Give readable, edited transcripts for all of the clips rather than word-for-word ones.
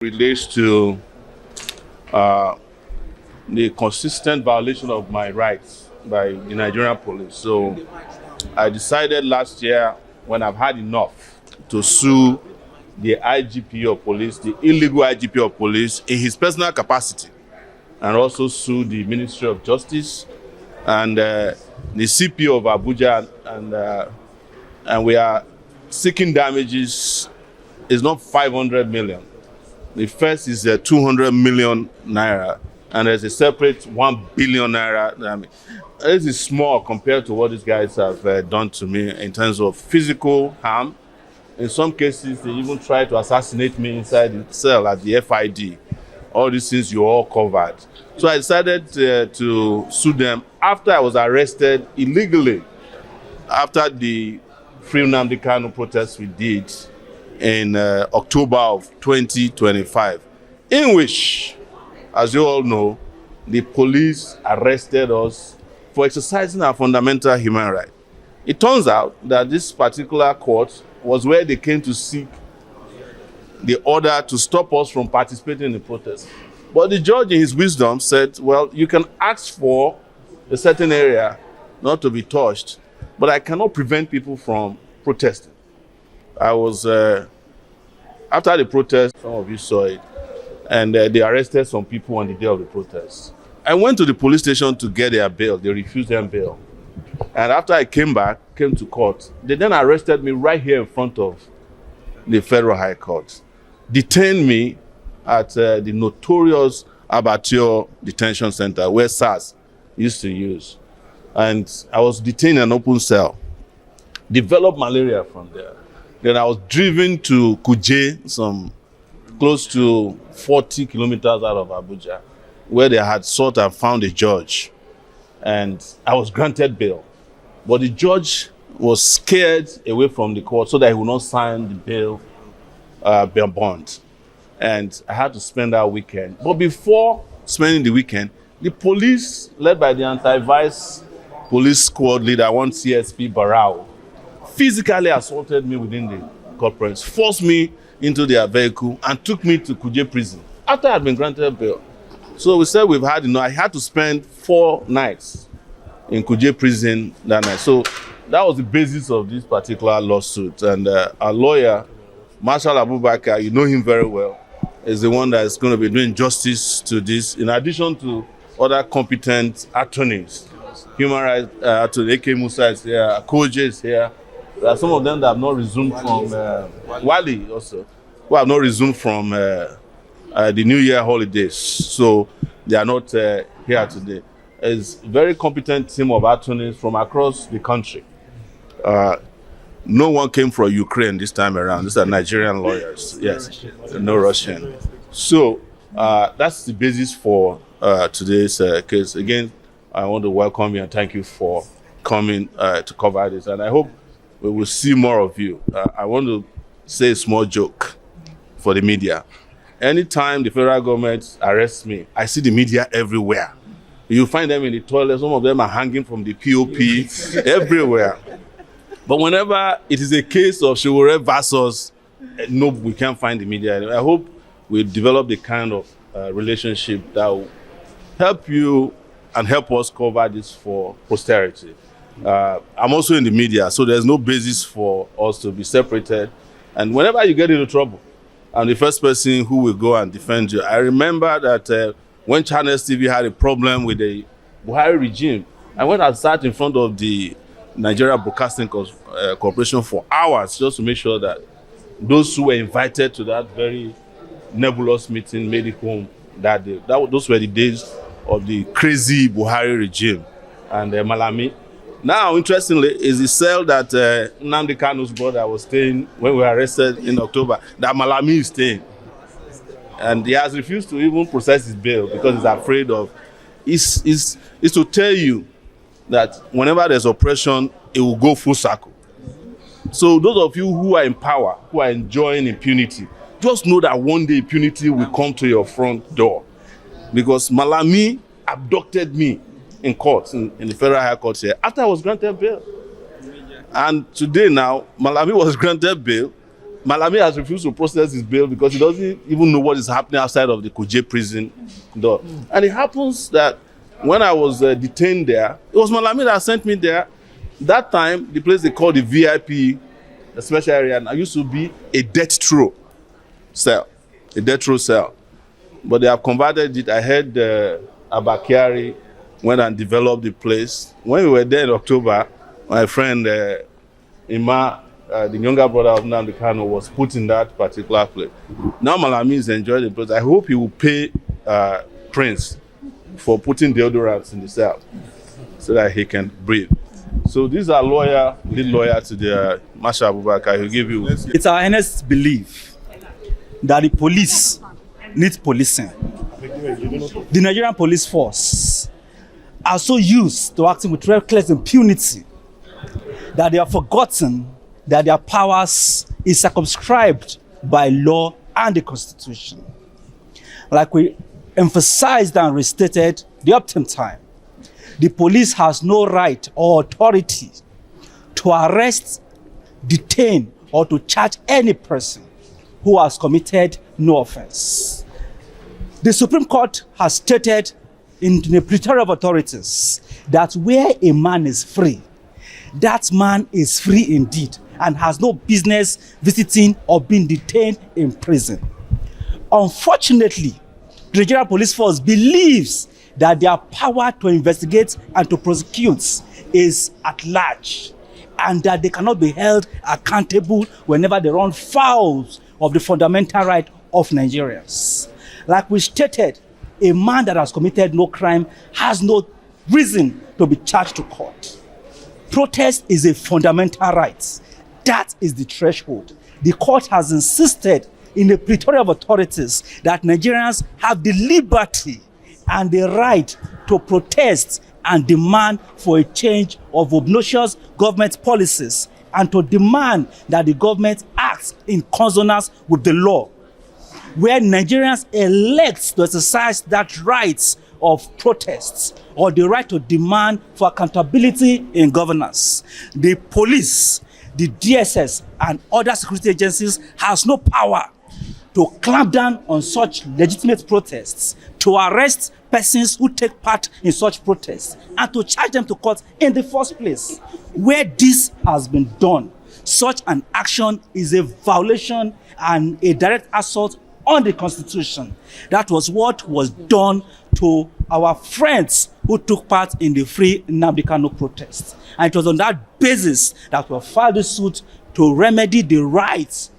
Relates to the consistent violation of my rights by the Nigerian police. So I decided last year, when I've had enough, to sue the IGP of police, the illegal IGP of police, in his personal capacity, and also sue the Ministry of Justice and the CP of Abuja, and we are seeking damages. It's not 500 million. The first is 200 million naira, and there's a separate 1 billion naira. I mean, this is small compared to what these guys have done to me in terms of physical harm. In some cases, they even tried to assassinate me inside the cell at the FID. All these things you all covered. So I decided to sue them after I was arrested illegally, after the Free Nnamdi Kanu protest we did in October of 2025, in which, as you all know, the police arrested us for exercising our fundamental human right. It turns out that this particular court was where they came to seek the order to stop us from participating in the protest. But the judge, in his wisdom, said, well, you can ask for a certain area not to be touched, but I cannot prevent people from protesting. I was, after the protest, some of you saw it, and they arrested some people on the day of the protest. I went to the police station to get their bail. They refused them bail. And after I came to court, they then arrested me right here in front of the Federal High Court, detained me at the notorious Abuja Detention Center, where SARS used to use. And I was detained in an open cell, developed malaria from there. Then I was driven to Kuje, some close to 40 kilometers out of Abuja, where they had sought and found a judge. And I was granted bail. But the judge was scared away from the court so that he would not sign the bail bond. And I had to spend that weekend. But before spending the weekend, the police, led by the anti-vice police squad leader, one CSP Barao, physically assaulted me within the corporate, forced me into their vehicle, and took me to Kuje prison after I had been granted bail. So we said we've had enough. I had to spend 4 nights in Kuje prison that night. So that was the basis of this particular lawsuit. And our lawyer, Marshall Abubakar, you know him very well, is the one that is going to be doing justice to this, in addition to other competent attorneys. Human rights attorney AK Musa is here, Koje is here. There are some of them that have not resumed from Wali also, who have not resumed from the New Year holidays. So they are not here today. It's a very competent team of attorneys from across the country. No one came from Ukraine this time around. These are Nigerian lawyers. Yes, no Russian. So that's the basis for today's case. Again, I want to welcome you and thank you for coming to cover this. And I hope we will see more of you. I want to say a small joke for the media. Anytime the federal government arrests me, I see the media everywhere. You find them in the toilet. Some of them are hanging from the POP everywhere. But whenever it is a case of Sowore versus, no, we can't find the media anyway. I hope we develop the kind of relationship that will help you and help us cover this for posterity. I'm also in the media, so there's no basis for us to be separated. And whenever you get into trouble, I'm the first person who will go and defend you. I remember that when Channels TV had a problem with the Buhari regime, I went and sat in front of the Nigeria Broadcasting Corporation for hours just to make sure that those who were invited to that very nebulous meeting made it home that day. Those were the days of the crazy Buhari regime. And Malami. Now, interestingly, is the cell that Nnamdi Kanu's brother was staying when we were arrested in October, that Malami is staying. And he has refused to even process his bail because he's afraid of... It's to tell you that whenever there's oppression, it will go full circle. So those of you who are in power, who are enjoying impunity, just know that one day impunity will come to your front door. Because Malami abducted me in court, in the Federal High Court here, after I was granted bail. And today now, Malami was granted bail, Malami has refused to process his bail because he doesn't even know what is happening outside of the Kuje prison door. And it happens that when I was detained there, it was Malami that sent me there. That time, the place they called the VIP, the special area, and I used to be a death row cell. But they have converted it. I heard Abakari went and developed the place. When we were there in October, my friend Ima, the younger brother of Nnamdi Kanu, was put in that particular place. Now Malami is enjoying the place. I hope he will pay Prince for putting deodorants in the cell so that he can breathe. So these are lead lawyer to the Marshal Abubakar. He'll give you. It's our earnest belief that the police needs policing. The Nigerian police force are so used to acting with reckless impunity that they have forgotten that their powers is circumscribed by law and the Constitution. Like we emphasized and restated the optimum time, the police has no right or authority to arrest, detain, or to charge any person who has committed no offense. The Supreme Court has stated in the Plenary of Authorities that where a man is free, that man is free indeed and has no business visiting or being detained in prison. Unfortunately, the Nigerian police force believes that their power to investigate and to prosecute is at large, and that they cannot be held accountable whenever they run foul of the fundamental right of Nigerians. Like we stated, a man that has committed no crime has no reason to be charged to court. Protest is a fundamental right. That is the threshold. The court has insisted in the Plenary of Authorities that Nigerians have the liberty and the right to protest and demand for a change of obnoxious government policies and to demand that the government acts in consonance with the law. Where Nigerians elect to exercise that right of protests or the right to demand for accountability in governance, the police, the DSS, and other security agencies has no power to clamp down on such legitimate protests, to arrest persons who take part in such protests, and to charge them to court in the first place. Where this has been done, such an action is a violation and a direct assault on the Constitution. That was what was done to our friends who took part in the Free Nnamdi Kanu protest. And it was on that basis that we filed this suit to remedy the rights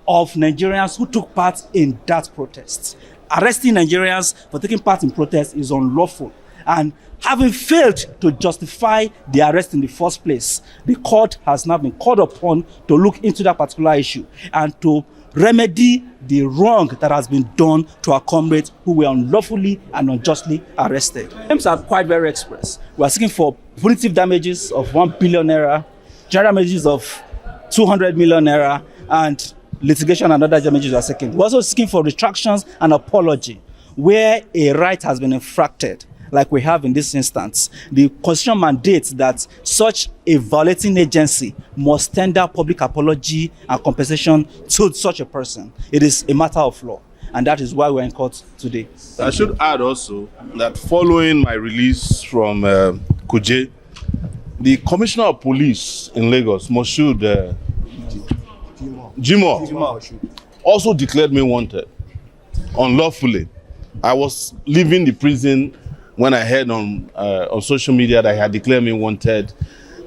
of Nigerians who took part in that protest. Arresting Nigerians for taking part in protest is unlawful. And having failed to justify the arrest in the first place, the court has now been called upon to look into that particular issue and to remedy the wrong that has been done to our comrades who were unlawfully and unjustly arrested. Claims are quite very express. We are seeking for punitive damages of 1 billion naira, general damages of 200 million naira, and litigation and other damages are seeking. We're also seeking for retractions and apology where a right has been infracted, like we have in this instance. The Constitution mandates that such a violating agency must tender public apology and compensation to such a person. It is a matter of law, and that is why we're in court today. I should add also that following my release from Kuje, the Commissioner of Police in Lagos, Moshood Jimoh, also declared me wanted unlawfully. I was leaving the prison when I heard on social media that he had declared me wanted,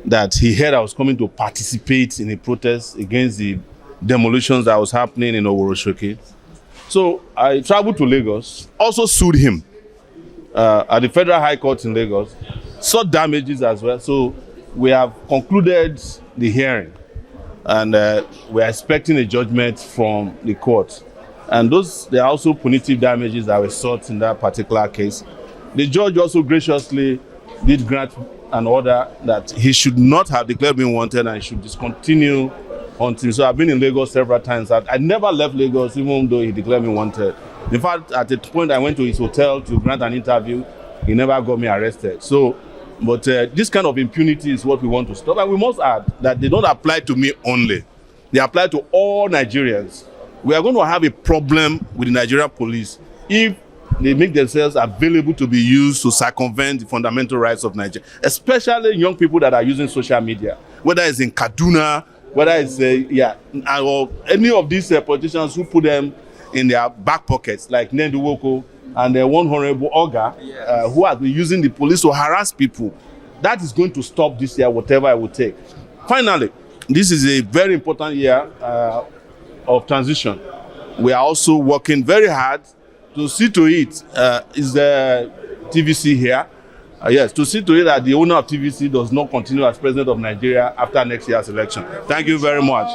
that he heard I was coming to participate in a protest against the demolitions that was happening in Oworoshoke. So I traveled to Lagos, also sued him at the Federal High Court in Lagos, sought damages as well. So we have concluded the hearing, and we are expecting a judgment from the court. And there are also punitive damages that were sought in that particular case. The judge also graciously did grant an order that he should not have declared me wanted and he should discontinue hunting. So I've been in Lagos several times. I never left Lagos even though he declared me wanted. In fact, at a point I went to his hotel to grant an interview. He never got me arrested. But this kind of impunity is what we want to stop. And we must add that they don't apply to me only. They apply to all Nigerians. We are going to have a problem with the Nigerian police if they make themselves available to be used to circumvent the fundamental rights of Nigeria, especially young people that are using social media, whether it's in Kaduna, whether it's or any of these politicians who put them in their back pockets, like Nnamdi Kanu and one Honorable Oga, who has been using the police to harass people. That is going to stop this year, whatever it will take. Finally, this is a very important year of transition. We are also working very hard to see to it, is the TVC here? Yes, to see to it that the owner of TVC does not continue as president of Nigeria after next year's election. Thank you very much.